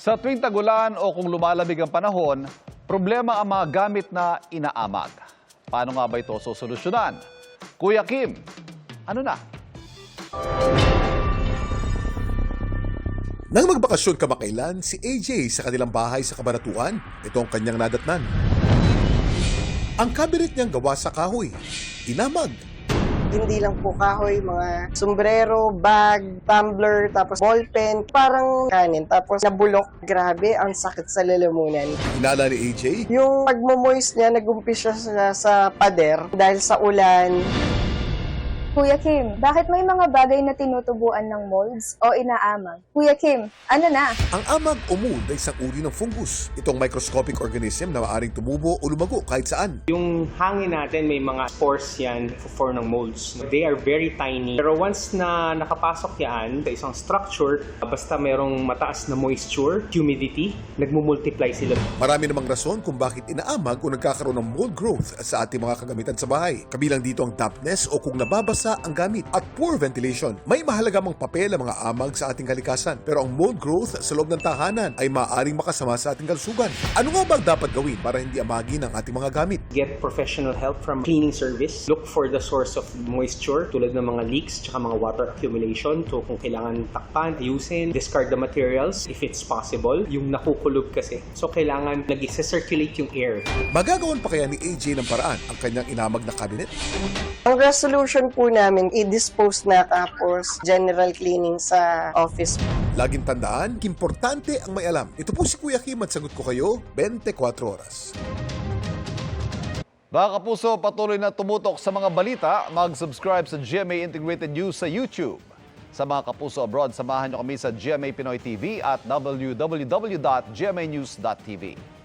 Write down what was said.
Sa tuwing tagulan o kung lumalamig ang panahon, problema ang mga gamit na inaamag. Paano nga ba ito sosolusyonan? Kuya Kim, ano na? Nang magbakasyon kamakailan, si AJ sa kanilang bahay sa Cabanatuan, ito ang kanyang nadatnan. Ang cabinet niyang gawa sa kahoy, inamag. Hindi lang po kahoy, mga sombrero, bag, tumbler, tapos ballpen, parang kanin. Tapos nabulok, grabe, ang sakit sa lalamunan. Inala ni AJ, Yung pagmumoist niya, nag-umpisa siya sa pader dahil sa ulan. Kuya Kim, bakit may mga bagay na tinutubuan ng molds o inaamag? Kuya Kim, ano na? ang amag o mold ay isang uri ng fungus. Itong microscopic organism na maaaring tumubo o lumago kahit saan. Yung hangin natin, may mga spores yan for ng molds. They are very tiny. Pero once na nakapasok yan sa isang structure, basta mayroong mataas na moisture, humidity, nagmumultiply sila. Marami namang rason kung bakit inaamag o nagkakaroon ng mold growth sa ating mga kagamitan sa bahay. Kabilang dito ang dampness o kung nababasa ang gamit at poor ventilation. May mahalaga mang papel ang mga amag sa ating kalikasan, pero ang mold growth sa loob ng tahanan ay maaaring makasama sa ating kalusugan. Ano nga ba ang dapat gawin para hindi amagin ang ating mga gamit? Get professional help from cleaning service. Look for the source of moisture tulad ng mga leaks tsaka mga water accumulation. So kung kailangan takpan, ayusin, discard the materials if it's possible. Yung nakukulog kasi. So kailangan nag-circulate yung air. Magagawan pa kaya ni AJ ng paraan ang kanyang inamag na cabinet? Ang resolution po namin, i-dispose na tapos general cleaning sa office. Laging tandaan, importante ang may alam. Ito po si Kuya Kim at sagot ko kayo 24 oras. Mga kapuso, patuloy na tumutok sa mga balita, mag-subscribe sa GMA Integrated News sa YouTube. Sa mga kapuso abroad, samahan niyo kami sa GMA Pinoy TV at www.gmanews.tv.